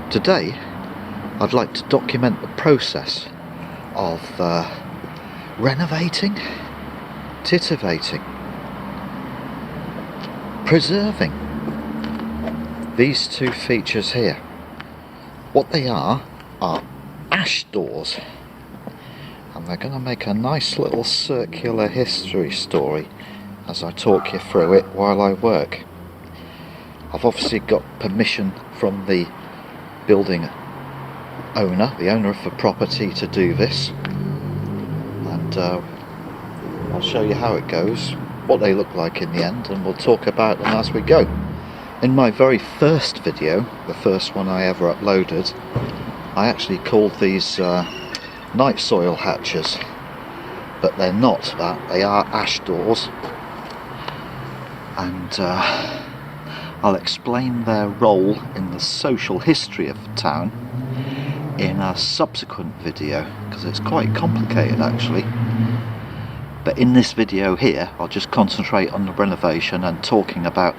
Today I'd like to document the process of renovating, titivating, preserving these two features here. What they are ash doors, and they're going to make a nice little circular history story as I talk you through it while I work. I've obviously got permission from the building owner, the owner of the property, to do this, and I'll show you how it goes, what they look like in the end, and we'll talk about them as we go. In my very first video, the first one I ever uploaded, I actually called these night soil hatches, but they're not that, they are ash doors, and I'll explain their role in the social history of the town in a subsequent video, because it's quite complicated actually. But in this video here I'll just concentrate on the renovation and talking about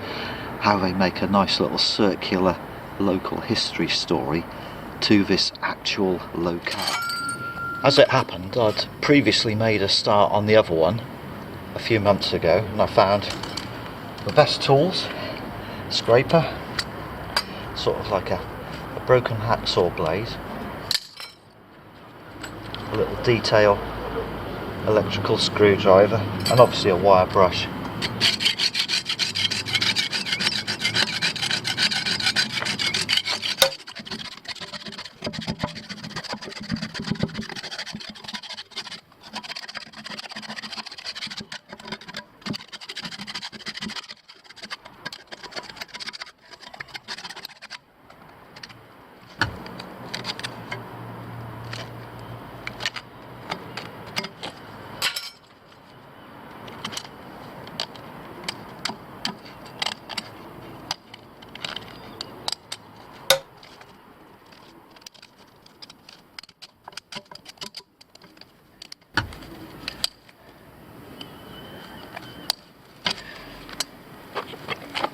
how they make a nice little circular local history story to this actual locale. As it happened, I'd previously made a start on the other one a few months ago, and I found the best tools, scraper, sort of like a broken hacksaw blade, a little detail electrical screwdriver, and obviously a wire brush.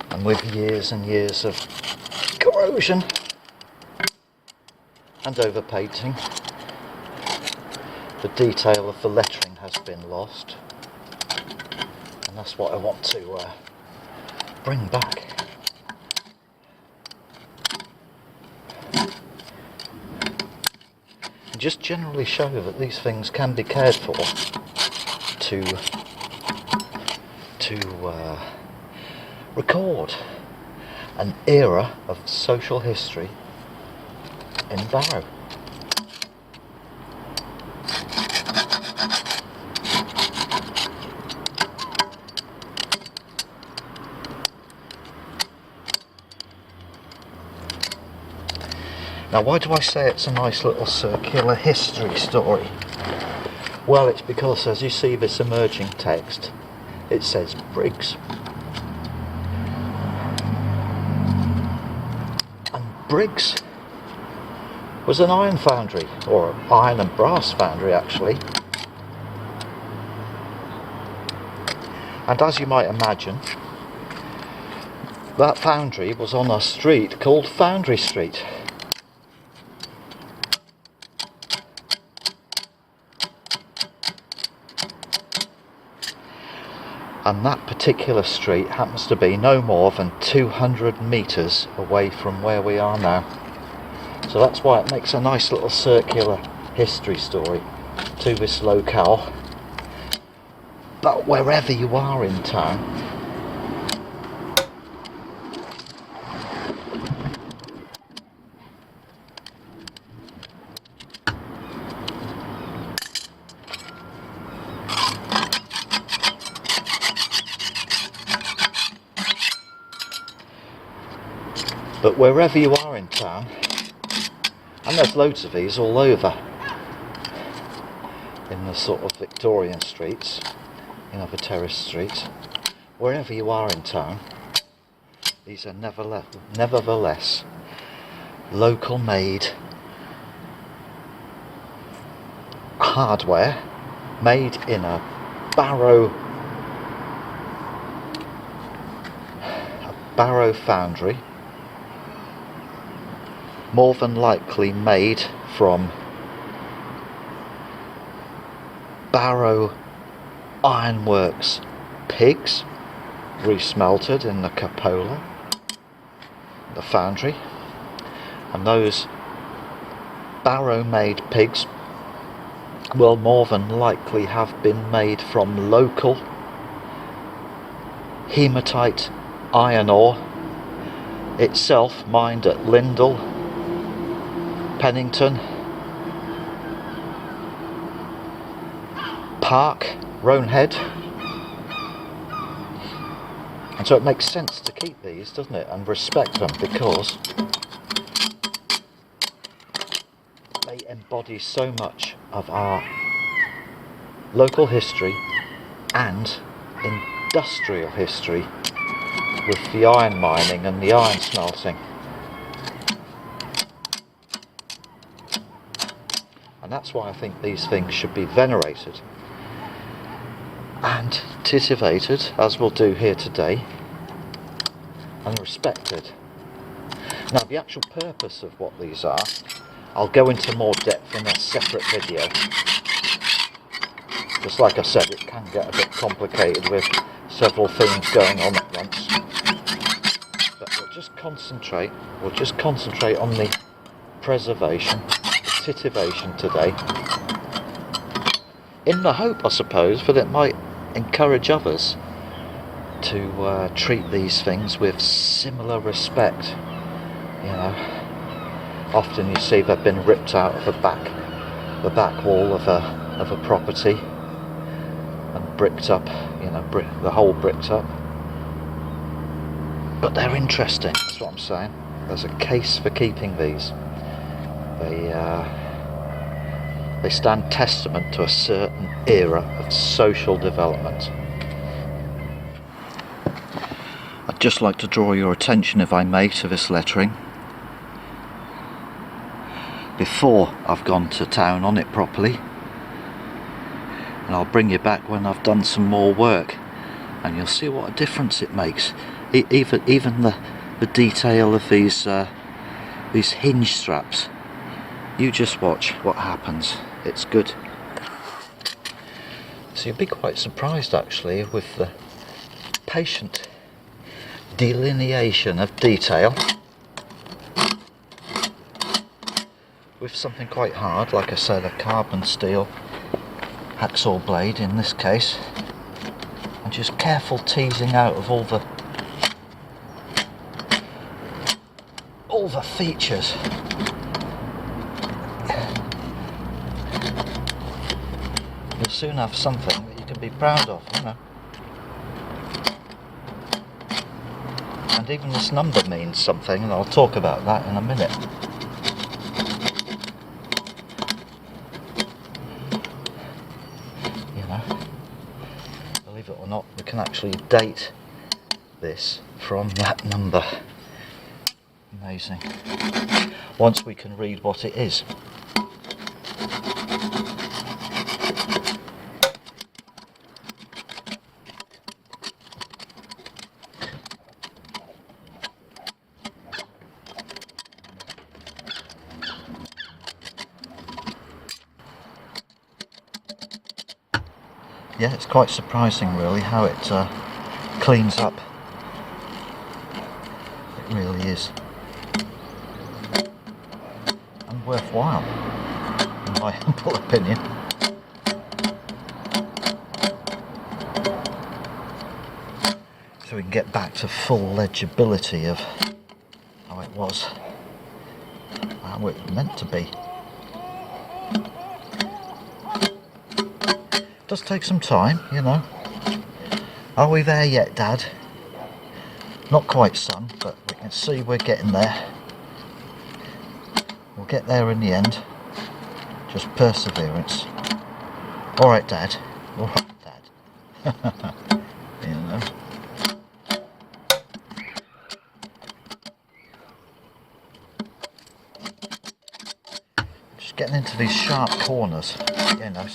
And with years and years of corrosion and overpainting, the detail of the lettering has been lost, and that's what I want to bring back. And just generally show that these things can be cared for to record an era of social history in Barrow. Now, why do I say it's a nice little circular history story? Well, it's because as you see this emerging text, it says Briggs. Briggs was an iron foundry, or iron and brass foundry actually, and as you might imagine, that foundry was on a street called Foundry Street. And that particular street happens to be no more than 200 metres away from where we are now. So that's why it makes a nice little circular history story to this locale. But wherever you are in town, and there's loads of these all over in the sort of Victorian streets, you know, the terrace streets, wherever you are in town, these are nevertheless local made hardware made in a Barrow Foundry, more than likely made from Barrow Ironworks pigs, resmelted in the cupola, the foundry, and those Barrow made pigs will more than likely have been made from local hematite iron ore itself, mined at Lindell, Pennington, Park, Roanhead. And so it makes sense to keep these, doesn't it, and respect them, because they embody so much of our local history and industrial history with the iron mining and the iron smelting. And that's why I think these things should be venerated and titivated, as we'll do here today, and respected. Now, the actual purpose of what these are, I'll go into more depth in a separate video. Just like I said, it can get a bit complicated with several things going on at once. But we'll just concentrate on the preservation, the titivation today, in the hope, I suppose, that it might encourage others to treat these things with similar respect. You know, often you see they've been ripped out of the back wall of a property and bricked up, you know, the whole bricked up. But they're interesting, that's what I'm saying. There's a case for keeping these. They stand testament to a certain era of social development. I'd just like to draw your attention, if I may, to this lettering before I've gone to town on it properly, and I'll bring you back when I've done some more work, and you'll see what a difference it makes. Even the detail of these hinge straps. You just watch what happens. It's good. So you'll be quite surprised actually with the patient delineation of detail with something quite hard, like I said, a carbon steel hacksaw blade in this case, and just careful teasing out of all the features. You'll soon have something that you can be proud of, you know. And even this number means something, and I'll talk about that in a minute. You know, believe it or not, we can actually date this from that number. Amazing. Once we can read what it is. Yeah, it's quite surprising really how it cleans up. It really is. And worthwhile, in my humble opinion. So we can get back to full legibility of how it was, how it meant to be. Does take some time, you know. Are we there yet, Dad? Not quite, son, but we can see we're getting there. We'll get there in the end. Just perseverance. Alright, Dad. Alright, Dad. You know. Just getting into these sharp corners. You know.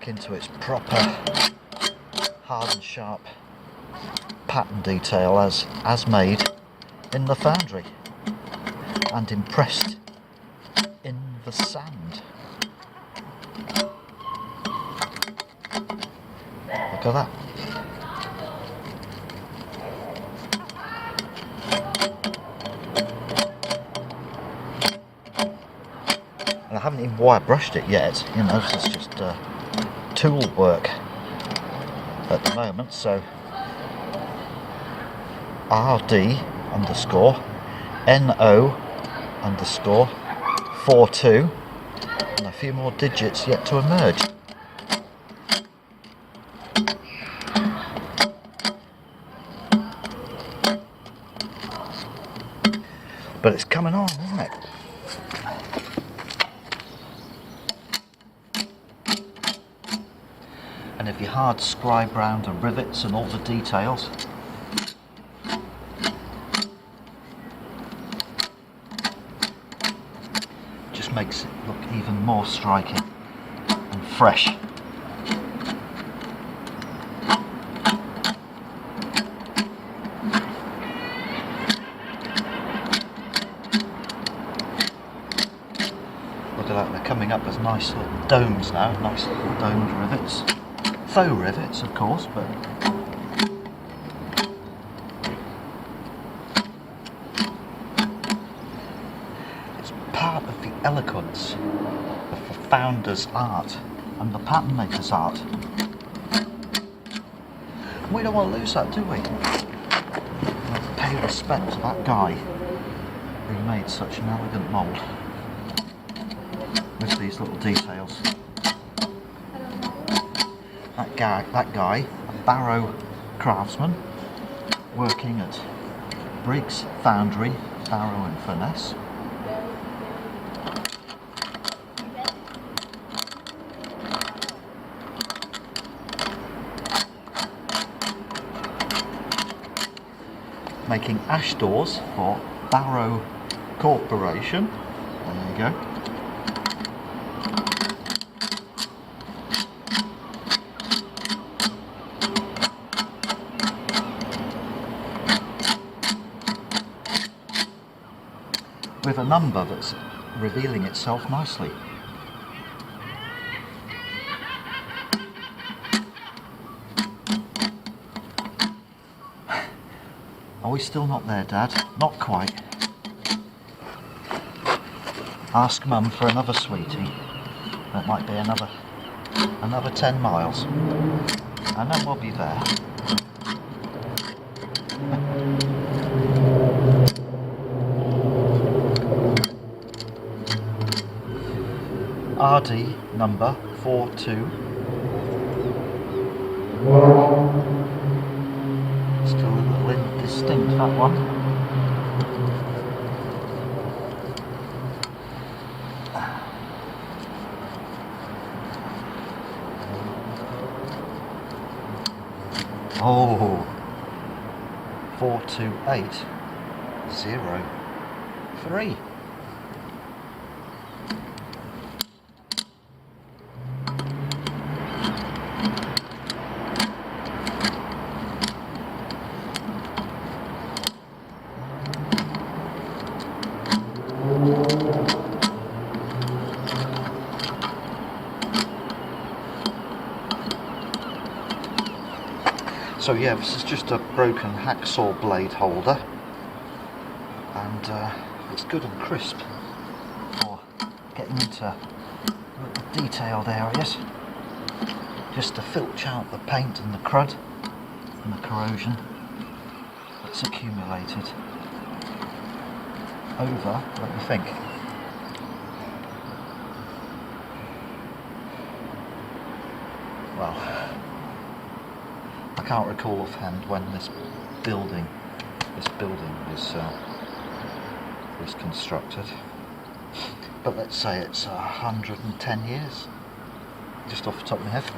Into its proper hard and sharp pattern detail as made in the foundry and impressed in the sand. Look at that. And I haven't even wire brushed it yet, you know, this is just tool work at the moment. So RD underscore NO underscore 42 and a few more digits yet to emerge. But it's coming on, isn't it? And if you hard scribe round the rivets and all the details, just makes it look even more striking and fresh. Look at that, they're coming up as nice little domes now, nice little domed rivets. Faux rivets, of course, but it's part of the eloquence of the founder's art and the pattern maker's art. We don't want to lose that, do we? And pay respect to that guy who made such an elegant mould with these little details. That guy, a Barrow craftsman, working at Briggs Foundry, Barrow and Furness. Making ash doors for Barrow Corporation. There you go. With a number that's revealing itself nicely. Are we still not there, Dad? Not quite. Ask Mum for another sweetie. That might be another 10 miles. And then we'll be there. RD number 42. Still a little indistinct, that one. Oh, 42803. So yeah, this is just a broken hacksaw blade holder, and it's good and crisp for getting into little detailed areas, just to filch out the paint and the crud and the corrosion that's accumulated over, let me think, well, I can't recall offhand when this building was constructed, but let's say it's 110 years, just off the top of my head.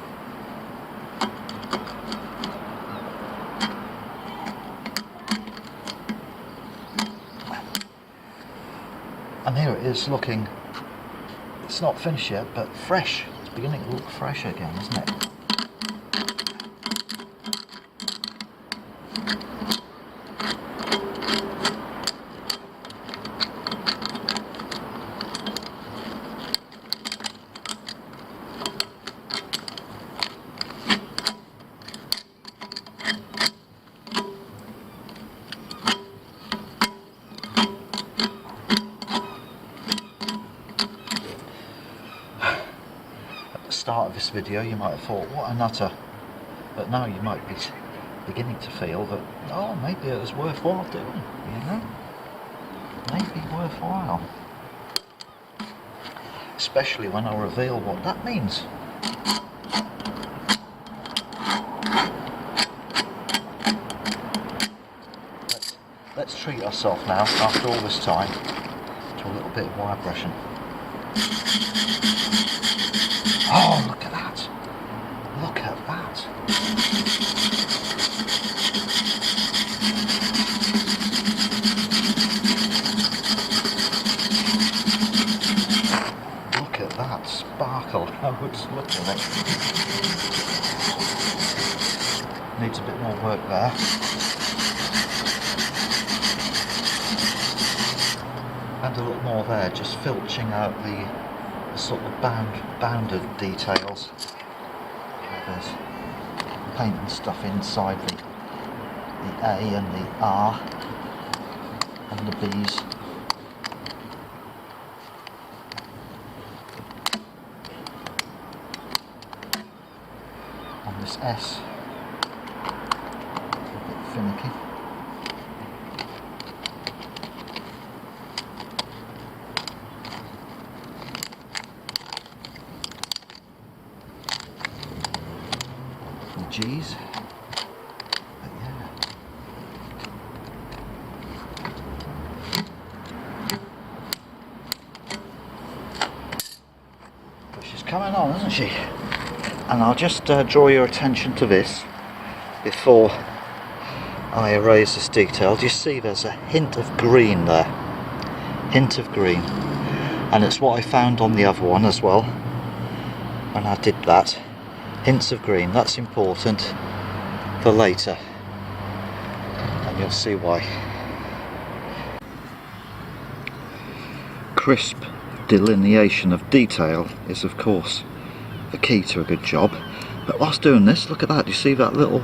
And here it is looking, it's not finished yet, but fresh. It's beginning to look fresh again, isn't it? start of this video you might have thought, what a nutter, but now you might be beginning to feel that, oh, maybe it was worthwhile doing, you know, maybe worthwhile, especially when I reveal what that means. Let's treat ourselves now, after all this time, to a little bit of wire brushing. Oh, look at that! Look at that! Look at that sparkle! Oh, look at it. Needs a bit more work there. And a little more there, just filching out the sort of bounded details. There's paint and stuff inside the A and the R and the B's. On this S, a bit finicky. G's, but yeah. But she's coming on, isn't she? And I'll just draw your attention to this before I erase this detail. Do you see there's a hint of green there? Hint of green. And it's what I found on the other one as well when I did that. Hints of green, that's important for later, and you'll see why. Crisp delineation of detail is of course the key to a good job, but whilst doing this, look at that, you see that little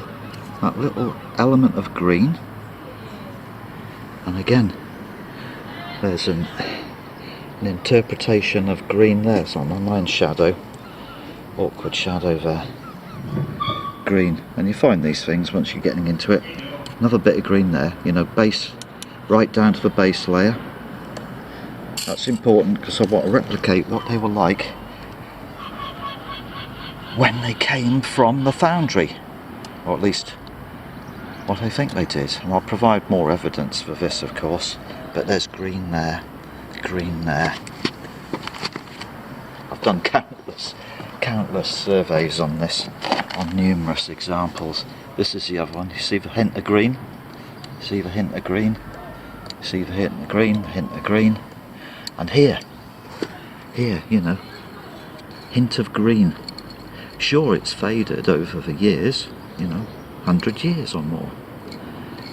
element of green, and again there's an interpretation of green there. It's on my line shadow. Awkward shadow there. Green, and you find these things once you're getting into it. Another bit of green there, you know, base, right down to the base layer. That's important because I want to replicate what they were like when they came from the foundry, or at least what I think they did. And I'll provide more evidence for this, of course, but there's green there, green there. I've done countless surveys on this, on numerous examples. This is the other one. You see the hint of green? See the hint of green? See the hint of green, the hint of green. And here, you know, hint of green. Sure, it's faded over the years, you know, 100 years or more.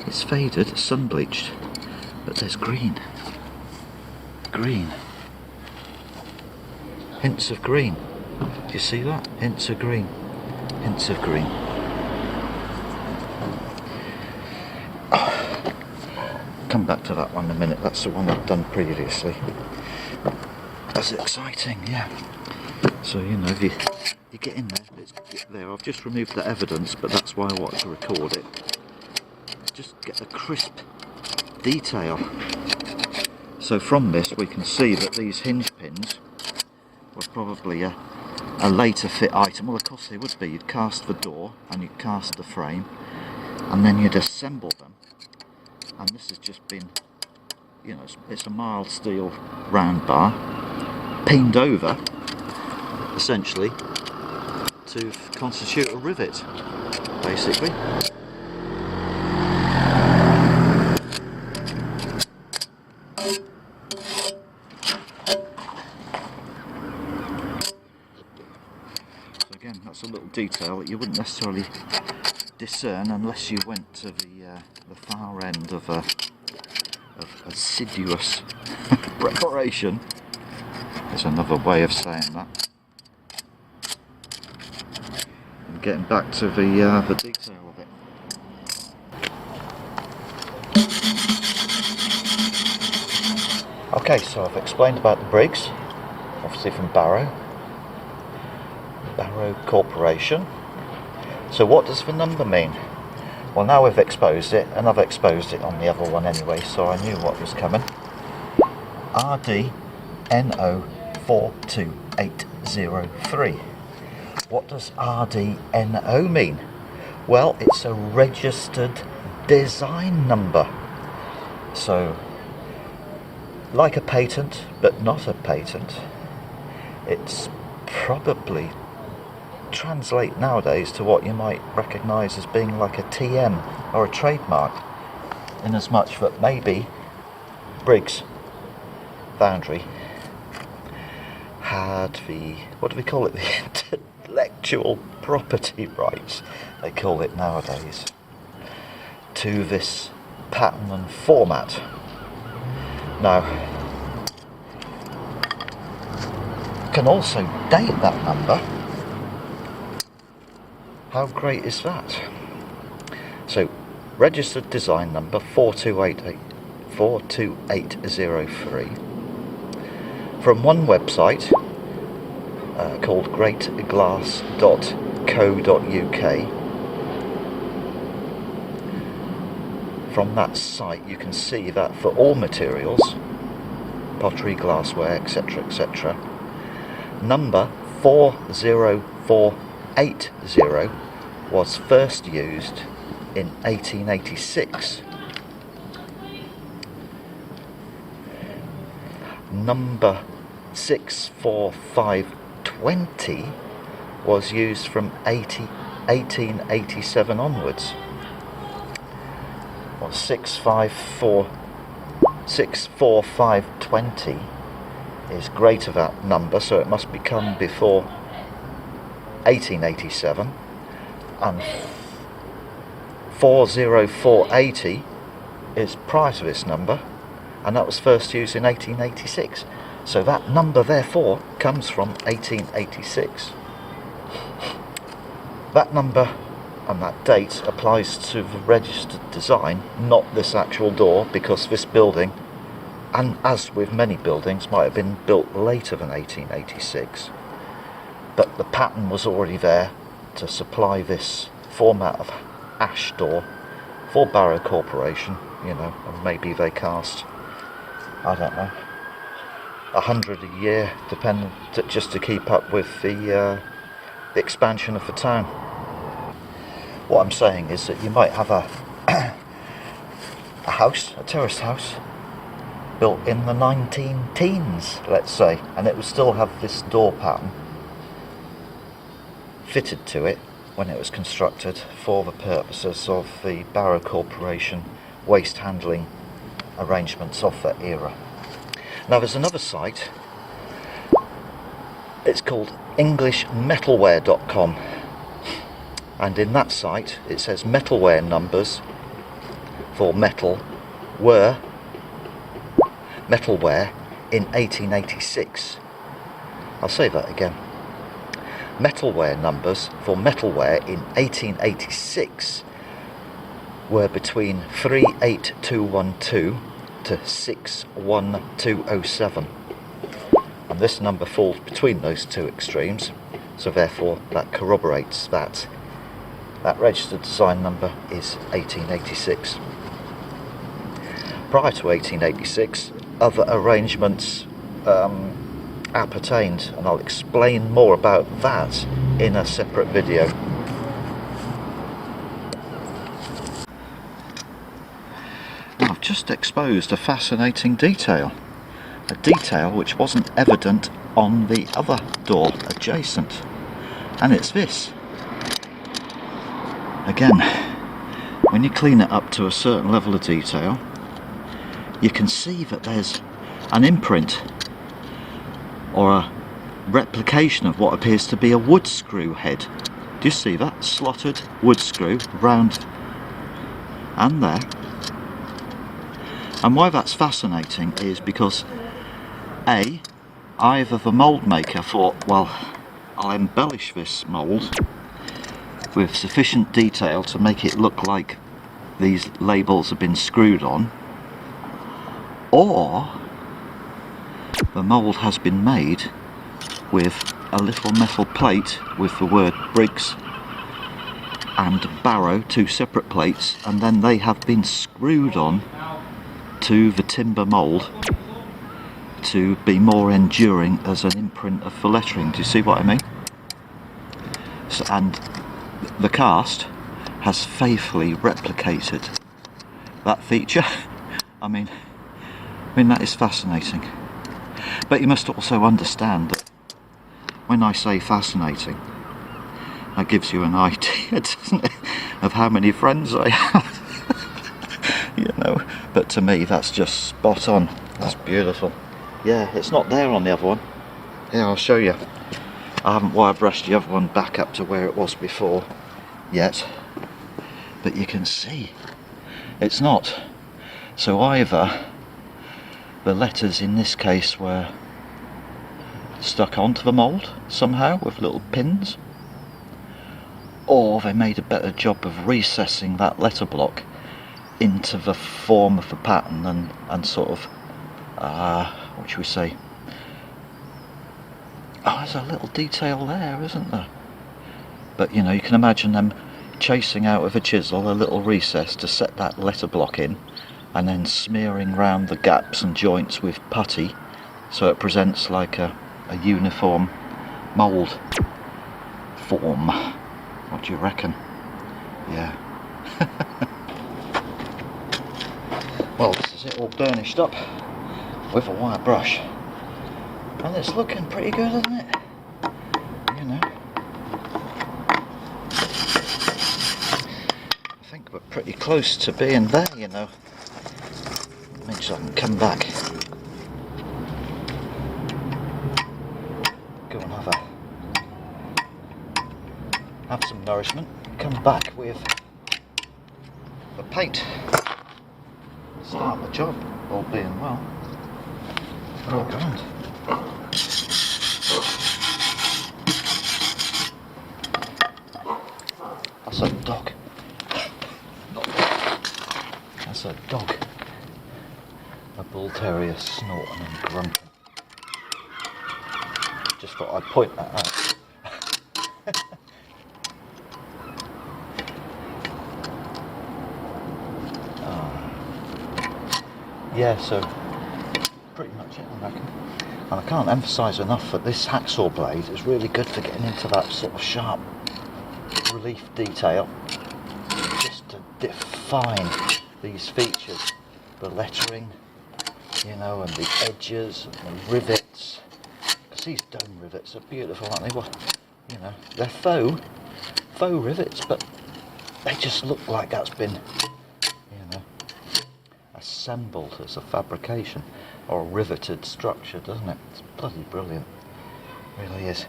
It's faded, it's sun bleached, but there's green. Green. Hints of green. Do you see that? Hints of green. Hints of green. Oh. Come back to that one in a minute. That's the one I've done previously. That's exciting, yeah. So, you know, if you get in there, it's there. I've just removed the evidence, but that's why I wanted to record it. Just get a crisp detail. So from this we can see that these hinge pins were probably a later fit item. Well, of course they would be. You'd cast the door and you'd cast the frame and then you'd assemble them, and this has just been, you know, it's a mild steel round bar pinned over essentially to constitute a rivet, basically. Again, that's a little detail that you wouldn't necessarily discern unless you went to the far end of assiduous preparation. There's another way of saying that. And getting back to the detail of it. Okay, so I've explained about the Briggs, obviously from Barrow. Barrow Corporation. So what does the number mean? Well, now we've exposed it, and I've exposed it on the other one anyway, so I knew what was coming. RDNO42803. What does RDNO mean? Well, it's a registered design number. So, like a patent, but not a patent. It's probably translate nowadays to what you might recognise as being like a TM or a trademark, in as much that maybe Briggs Foundry had the, what do we call it, the intellectual property rights, they call it nowadays, to this pattern and format. Now, you can also date that number. How great is that? So, registered design number 42803 from one website called greatglass.co.uk. From that site you can see that for all materials, pottery, glassware, etc., etc., number 40480 was first used in 1886. Number 64520 was used from 1887 onwards. Well, 64520 is greater that number, so it must become before 1887, and 40480 is prior to this number, and that was first used in 1886. So that number therefore comes from 1886. That number and that date applies to the registered design, not this actual door, because this building, and as with many buildings, might have been built later than 1886, but the pattern was already there to supply this format of ash door for Barrow Corporation, you know, and maybe they cast, I don't know, 100 a year, depending, just to keep up with the expansion of the town. What I'm saying is that you might have a house, a terraced house, built in the 19 teens, let's say, and it would still have this door pattern fitted to it when it was constructed for the purposes of the Barrow Corporation waste handling arrangements of that era. Now there's another site, it's called EnglishMetalware.com, and in that site it says metalware numbers for metal were metalware in 1886. I'll say that again. Metalware numbers for metalware in 1886 were between 38212 to 61207, and this number falls between those two extremes, so therefore that corroborates that registered design number is 1886. Prior to 1886, other arrangements appertained, and I'll explain more about that in a separate video. I've just exposed a fascinating detail, a detail which wasn't evident on the other door adjacent, and it's this. Again, when you clean it up to a certain level of detail, you can see that there's an imprint or a replication of what appears to be a wood screw head. Do you see that? Slotted wood screw round and there. And why that's fascinating is because either the mould maker thought, well, I'll embellish this mould with sufficient detail to make it look like these labels have been screwed on, or the mould has been made with a little metal plate with the word Briggs and Barrow, 2 separate plates, and then they have been screwed on to the timber mould to be more enduring as an imprint of the lettering. Do you see what I mean? So, and the cast has faithfully replicated that feature. I mean that is fascinating. But you must also understand that when I say fascinating, that gives you an idea, doesn't it, of how many friends I have. You know, but to me that's just spot on. That's beautiful. Yeah, it's not there on the other one. Yeah, I'll show you. I haven't wire brushed the other one back up to where it was before yet, but you can see it's not. So either the letters in this case were stuck onto the mould somehow with little pins, or they made a better job of recessing that letter block into the form of the pattern and sort of what should we say, oh, there's a little detail there, isn't there? But you know, you can imagine them chasing out with a chisel a little recess to set that letter block in, and then smearing round the gaps and joints with putty so it presents like a uniform mould form. What do you reckon? Yeah. Well, this is it all burnished up with a wire brush, and it's looking pretty good, isn't it? You know, I think we're pretty close to being there, you know. Makes I can come back, go and have some nourishment, come back with the paint, start the job, all being well. Oh, grand. That's a dog. That's a dog. A bull terrier snorting and grunting. Just thought I'd point that out. Yeah, so pretty much it, I reckon. And I can't emphasise enough that this hacksaw blade is really good for getting into that sort of sharp relief detail, just to define these features, the lettering, you know, and the edges and the rivets, because these dome rivets are beautiful, aren't they? Well, you know, they're faux rivets, but they just look like that's been, you know, assembled as a fabrication or a riveted structure, doesn't it? It's bloody brilliant, it really is.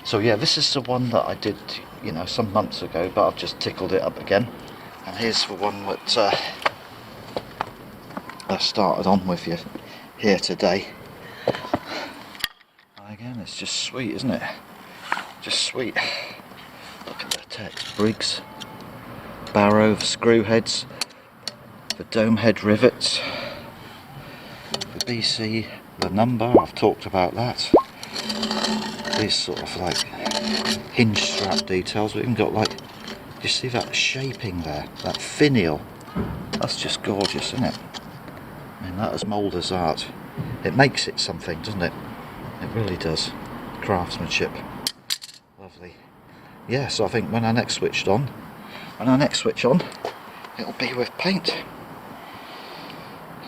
So yeah, this is the one that I did, you know, some months ago, but I've just tickled it up again. And here's the one that I started on with you here today. And again, it's just sweet, isn't it? Just sweet. Look at the text. Briggs, Barrow, the screw heads, the dome head rivets, the BC, the number, I've talked about that. These sort of like hinge strap details. We've even got like, do you see that shaping there? That finial. That's just gorgeous, isn't it? I mean, that is moulder's art. It makes it something, doesn't it? It really does. Craftsmanship. Lovely. Yeah, so I think when I next switch on, it'll be with paint.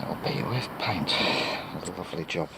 It'll be with paint. That's a lovely job.